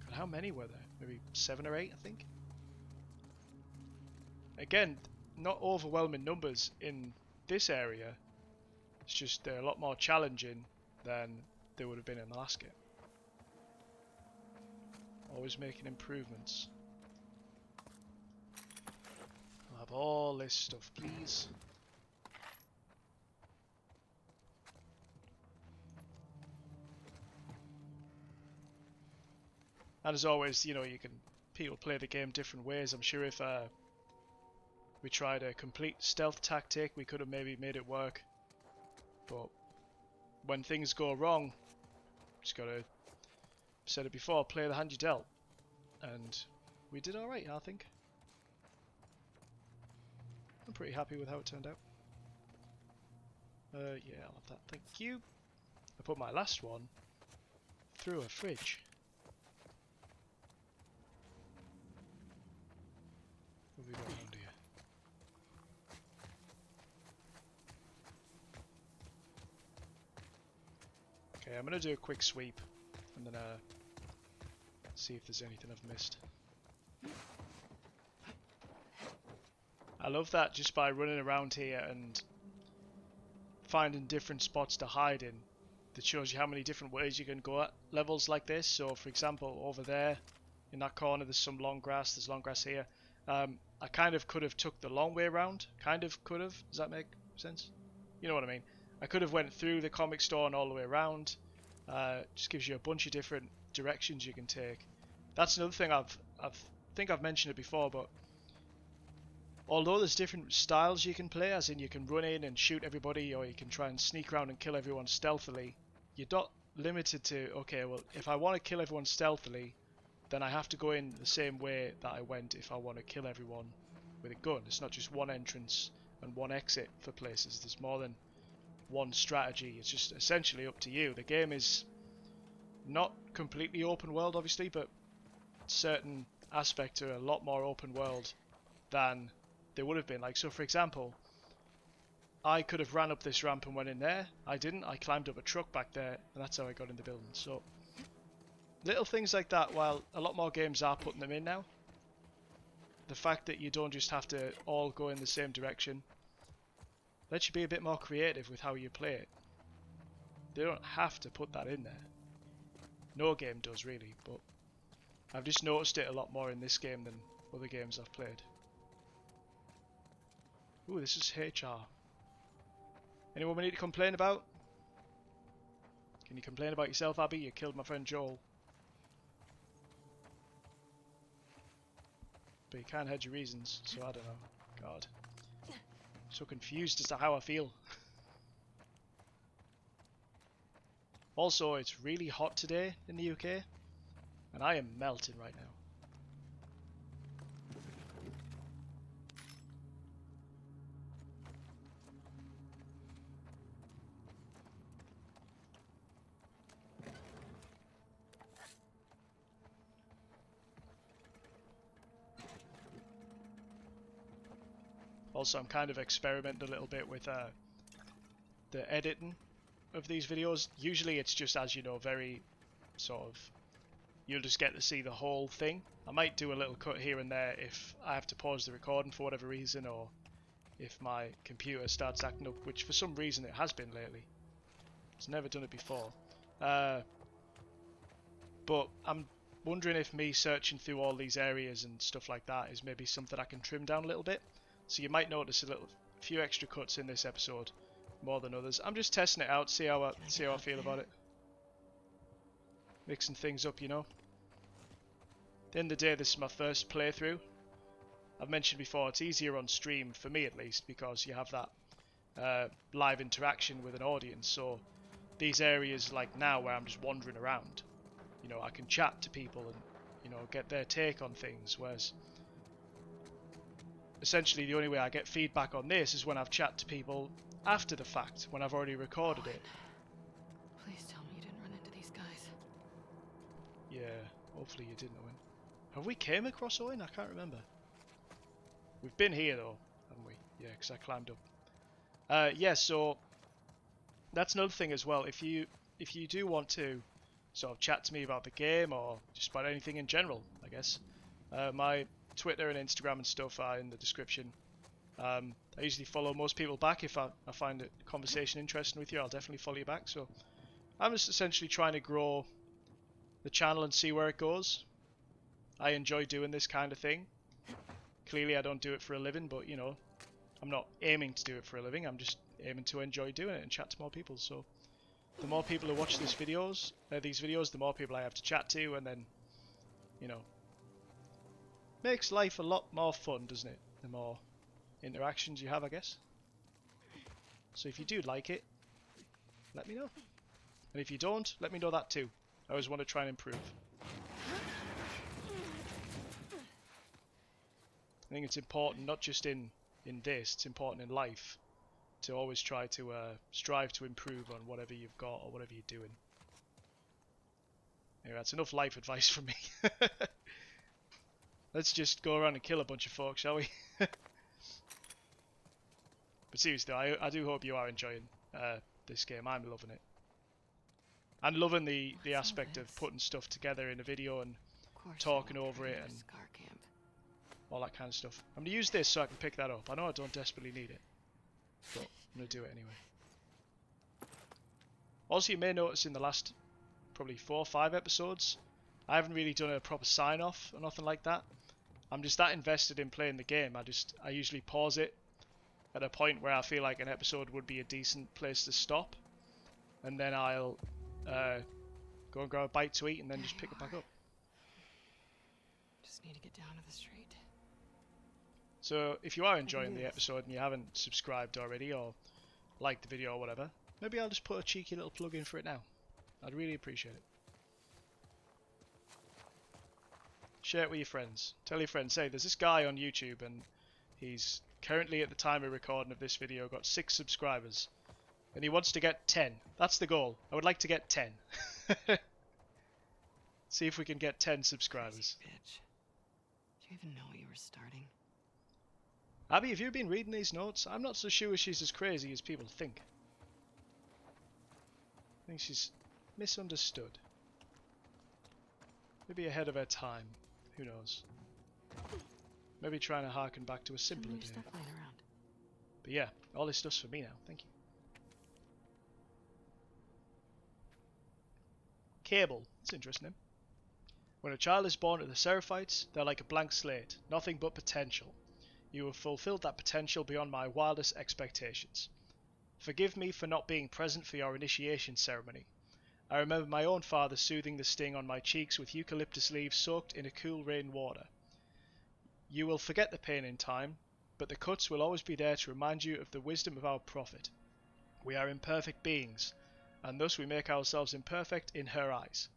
God, how many were there? Maybe 7 or 8, I think? Again, not overwhelming numbers in this area. It's just they're a lot more challenging than they would have been in the last game. Always making improvements. I'll have all this stuff, please. And as always, you know, people play the game different ways. I'm sure if we tried a complete stealth tactic, we could have maybe made it work. But when things go wrong, just gotta, said it before, play the hand you dealt. And we did alright, I think. I'm pretty happy with how it turned out. Yeah, I'll have that, thank you. I put my last one through a fridge. What have we got around here? Okay, I'm gonna do a quick sweep and then see if there's anything I've missed. I love that just by running around here and finding different spots to hide in, that shows you how many different ways you can go at levels like this. So for example, over there in that corner there's some long grass, there's long grass here. I kind of could have took the long way around, does that make sense? You know what I mean? I could have went through the comic store and all the way around. Just gives you a bunch of different directions you can take. That's another thing I think I've mentioned it before, but although there's different styles you can play, as in you can run in and shoot everybody, or you can try and sneak around and kill everyone stealthily, you're not limited to, okay, well, if I want to kill everyone stealthily, then I have to go in the same way that I went if I want to kill everyone with a gun. It's not just one entrance and one exit for places. There's more than one strategy. It's just essentially up to you. The game is not completely open world, obviously, but certain aspects are a lot more open world than they would have been. Like, so for example, I could have ran up this ramp and went in there. I didn't. I climbed up a truck back there, and that's how I got in the building. So little things like that, while a lot more games are putting them in now, the fact that you don't just have to all go in the same direction lets you be a bit more creative with how you play it. They don't have to put that in there. No game does really, but I've just noticed it a lot more in this game than other games I've played. Ooh, this is HR. Anyone we need to complain about? Can you complain about yourself, Abby? You killed my friend Joel. But you can't hedge your reasons, so I don't know. God. I'm so confused as to how I feel. Also, it's really hot today in the UK, and I am melting right now. Also, I'm kind of experimenting a little bit with the editing of these videos. Usually it's just, as you know, very sort of, you'll just get to see the whole thing. I might do a little cut here and there if I have to pause the recording for whatever reason, or if my computer starts acting up, which for some reason it has been lately. It's never done it before. But I'm wondering if me searching through all these areas and stuff like that is maybe something I can trim down a little bit. So you might notice a few extra cuts in this episode, more than others. I'm just testing it out, see how I feel about it. Mixing things up, you know. At the end of the day, this is my first playthrough. I've mentioned before, it's easier on stream, for me at least, because you have that live interaction with an audience. So these areas like now where I'm just wandering around, you know, I can chat to people and, you know, get their take on things, whereas essentially the only way I get feedback on this is when I've chat to people after the fact, when I've already recorded it. Please tell me you didn't run into these guys. Yeah, hopefully you didn't, Owen. Have we came across Owen? I can't remember. We've been here though, haven't we? Yeah, because I climbed up. Yeah, so that's another thing as well. If you do want to sort of chat to me about the game or just about anything in general, I guess, my Twitter and Instagram and stuff are in the description. I usually follow most people back. If I find a conversation interesting with you, I'll definitely follow you back. So I'm just essentially trying to grow the channel and see where it goes. I enjoy doing this kind of thing. Clearly I don't do it for a living, but you know, I'm not aiming to do it for a living. I'm just aiming to enjoy doing it and chat to more people. So the more people who watch these videos, the more people I have to chat to, and then, you know, makes life a lot more fun, doesn't it? The more interactions you have, I guess. So if you do like it, let me know. And if you don't, let me know that too. I always want to try and improve. I think it's important, not just in this, it's important in life, to always try to strive to improve on whatever you've got or whatever you're doing. Anyway, that's enough life advice from me. Let's just go around and kill a bunch of folks, shall we? But seriously, I do hope you are enjoying this game. I'm loving it. And loving the aspect of putting stuff together in a video and talking over it and all that kind of stuff. I'm going to use this so I can pick that up. I know I don't desperately need it, but I'm going to do it anyway. Also, you may notice in the last probably 4 or 5 episodes, I haven't really done a proper sign-off or nothing like that. I'm just that invested in playing the game. I usually pause it at a point where I feel like an episode would be a decent place to stop, and then I'll go and grab a bite to eat and then just pick it back up. Just need to get down to the street. So if you are enjoying the episode and you haven't subscribed already or liked the video or whatever, maybe I'll just put a cheeky little plug in for it now. I'd really appreciate it. Share it with your friends. Tell your friends, hey, there's this guy on YouTube and he's currently, at the time of recording of this video, got 6 subscribers. And he wants to get 10. That's the goal. I would like to get 10. See if we can get 10 subscribers. Crazy bitch. Do you even know what you were starting? Abby, have you been reading these notes? I'm not so sure she's as crazy as people think. I think she's misunderstood. Maybe ahead of her time. Who knows? Maybe trying to harken back to a simpler day. Stuff lying around. But yeah, all this stuff's for me now. Thank you. Cable. That's interesting. When a child is born to the Seraphites, they're like a blank slate, nothing but potential. You have fulfilled that potential beyond my wildest expectations. Forgive me for not being present for your initiation ceremony. I remember my own father soothing the sting on my cheeks with eucalyptus leaves soaked in a cool rain water. You will forget the pain in time, but the cuts will always be there to remind you of the wisdom of our prophet. We are imperfect beings, and thus we make ourselves imperfect in her eyes.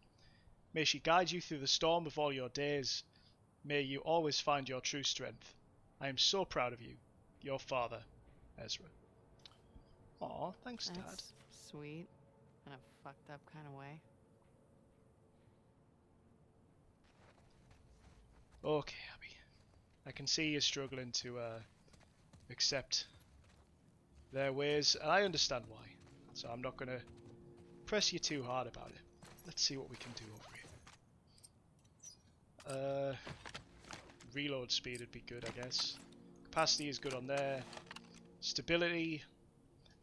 May she guide you through the storm of all your days. May you always find your true strength. I am so proud of you. Your father, Ezra. Aw, thanks, Dad. That's sweet. In a fucked up kind of way. Okay, Abby. I can see you're struggling to accept their ways, and I understand why. So I'm not going to press you too hard about it. Let's see what we can do over here. Reload speed would be good, I guess. Capacity is good on there. Stability.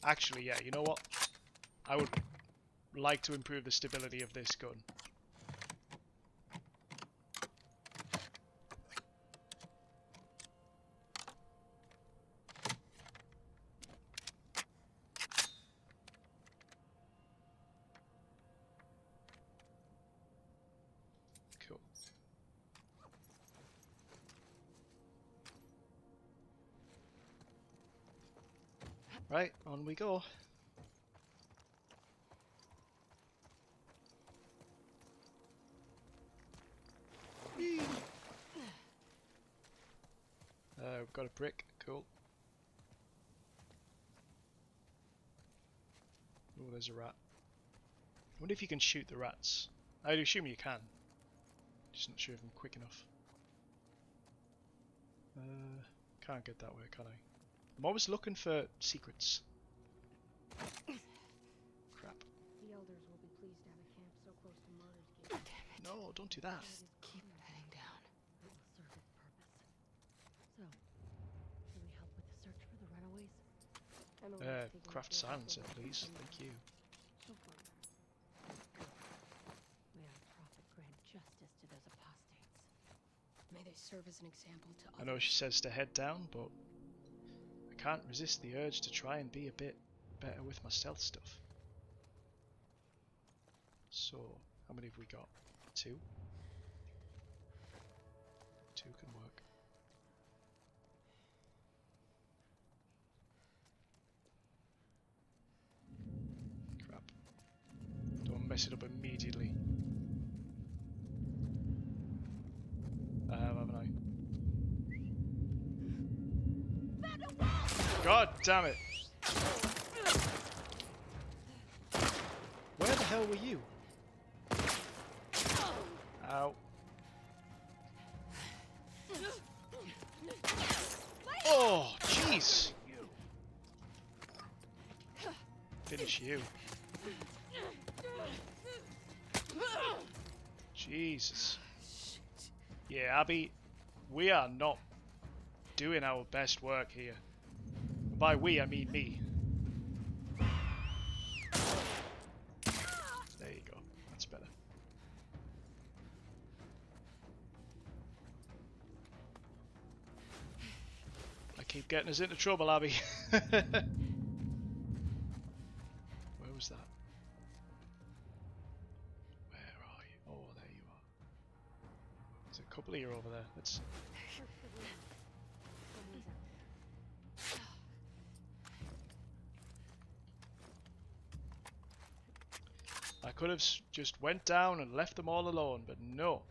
Actually, yeah, you know what? I would like to improve the stability of this gun. Cool. Right, on we go. Whee! We've got a brick, cool. Oh, there's a rat. I wonder if you can shoot the rats. I'd assume you can. Just not sure if I'm quick enough. Can't get that way, can I? I'm always looking for secrets. Crap. The elders will be pleased to have a camp so close to Martyr's Gate. No, don't do that. Just keep heading down. It will serve its purpose. So, can we help with the search for the runaways? Craft silencer, please. Thank you. So far. May our prophet grant justice to those apostates. May they serve as an example to others. I know she says to head down, but I can't resist the urge to try and be a bit better with my stealth stuff. So, how many have we got? 2? 2 can work. Crap. Don't mess it up immediately. I have, haven't I? God damn it! Where the hell were you? Ow. Oh, jeez! Finish you. Jesus. Yeah, Abby, we are not doing our best work here. By we, I mean me. There you go. That's better. I keep getting us into trouble, Abby. Where was that? Where are you? Oh, there you are. There's a couple of you over there. Let's... I could have just went down and left them all alone, but no.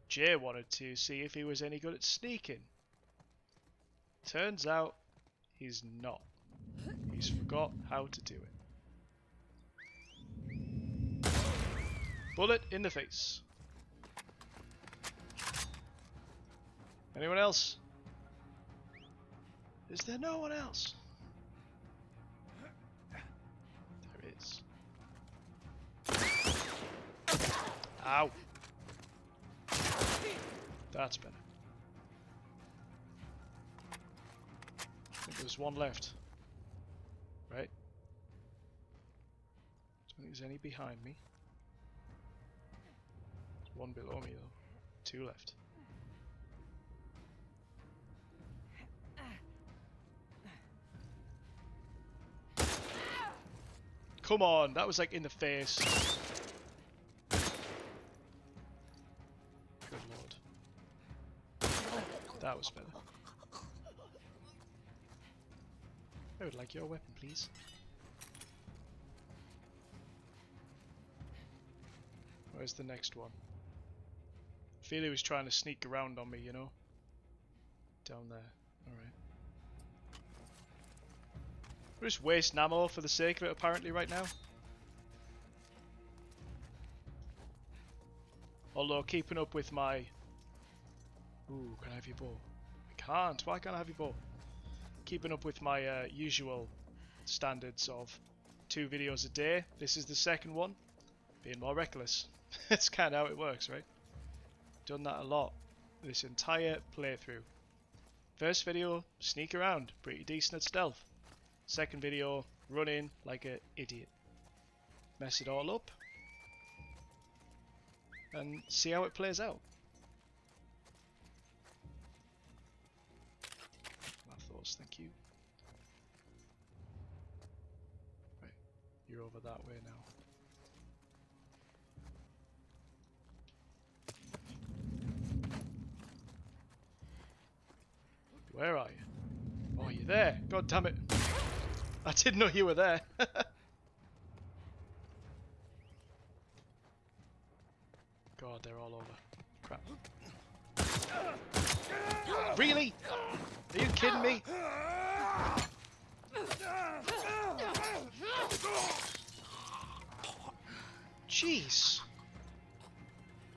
Jay wanted to see if he was any good at sneaking. Turns out he's not. He's forgot how to do it. Bullet in the face. Anyone else? Is there no one else? There is. Ow. That's better. I think there's one left. Right? Don't think there's any behind me. There's one below me though. 2 left. Come on, that was like in the face. Good lord. That was better. I would like your weapon, please. Where's the next one? I feel he was trying to sneak around on me, you know? Down there. Alright. We're just wasting ammo for the sake of it, apparently, right now. Although, keeping up with my... Ooh, can I have your bow? I can't. Why can't I have your bow? Keeping up with my usual standards of 2 videos a day. This is the second one. Being more reckless. It's kind of how it works, right? Done that a lot. This entire playthrough. First video, sneak around. Pretty decent at stealth. Second video, run in like an idiot. Mess it all up. And see how it plays out. My thoughts, thank you. Right, you're over that way now. Where are you? Oh, you're there. God damn it. I didn't know you were there. God, they're all over. Crap. Really? Are you kidding me? Jeez.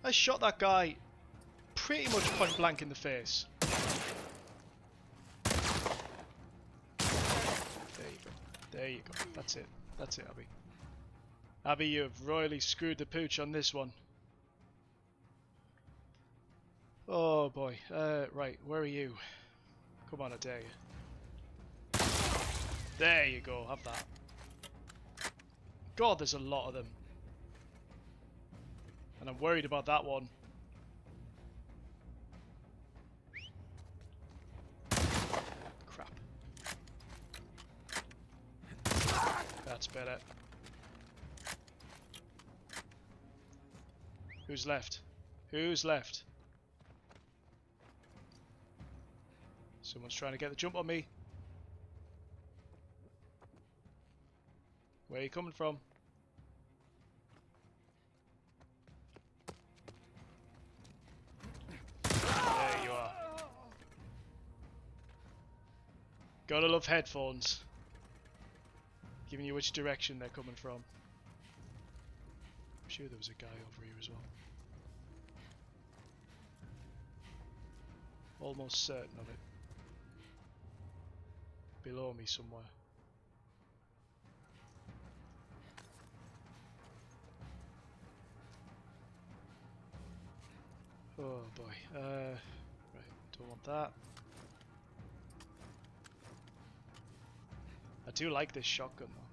I shot that guy pretty much point blank in the face. There you go. That's it. That's it, Abby. Abby, you've royally screwed the pooch on this one. Oh boy. Right, where are you? Come on, I dare you. There you go, have that. God, there's a lot of them. And I'm worried about that one. Crap. That's better. Who's left? Who's left? Someone's trying to get the jump on me. Where are you coming from? There you are. Gotta love headphones. Giving you which direction they're coming from. I'm sure there was a guy over here as well. Almost certain of it. Below me somewhere. Oh boy. Right, don't want that. I do like this shotgun though.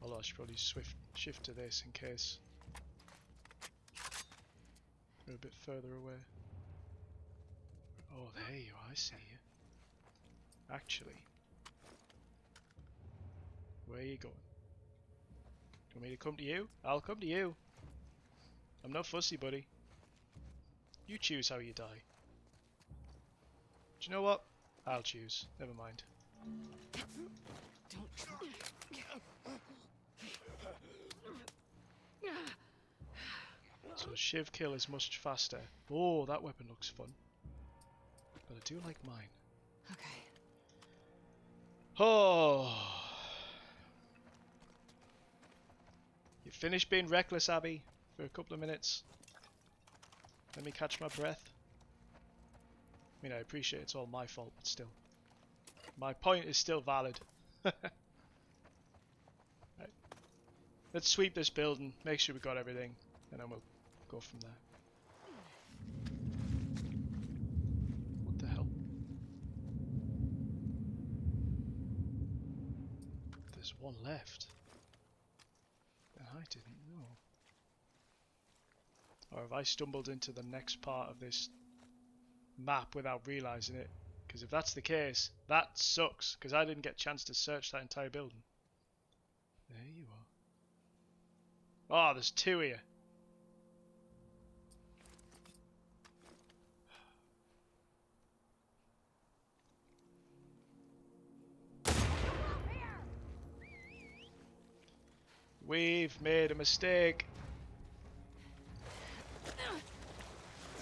Although I should probably shift to this in case we're a bit further away. Oh, there you are, I see you. Actually, where are you going? Do you want me to come to you? I'll come to you. I'm not fussy, buddy. You choose how you die. Do you know what? I'll choose. Never mind. Don't try. So shiv kill is much faster. Oh, that weapon looks fun. But I do like mine. Okay. Oh. You finished being reckless, Abby, for a couple of minutes. Let me catch my breath. I mean, I appreciate it's all my fault, but still. My point is still valid. Right. Let's sweep this building, make sure we got everything, and then we'll go from there. What the hell? There's one left. And I didn't know. Or have I stumbled into the next part of this map without realizing it? Because if that's the case, that sucks, because I didn't get a chance to search that entire building. There you are. Oh, there's two here. We've made a mistake.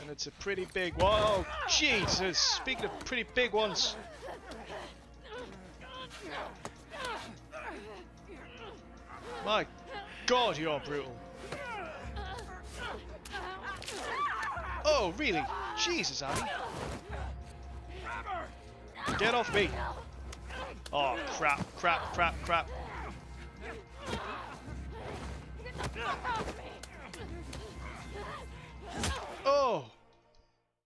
And it's a pretty big one. Oh, Jesus! Speaking of pretty big ones. My God, you're brutal. Oh, really? Jesus, Abby. Get off me. Oh, crap, crap, crap, crap. Oh.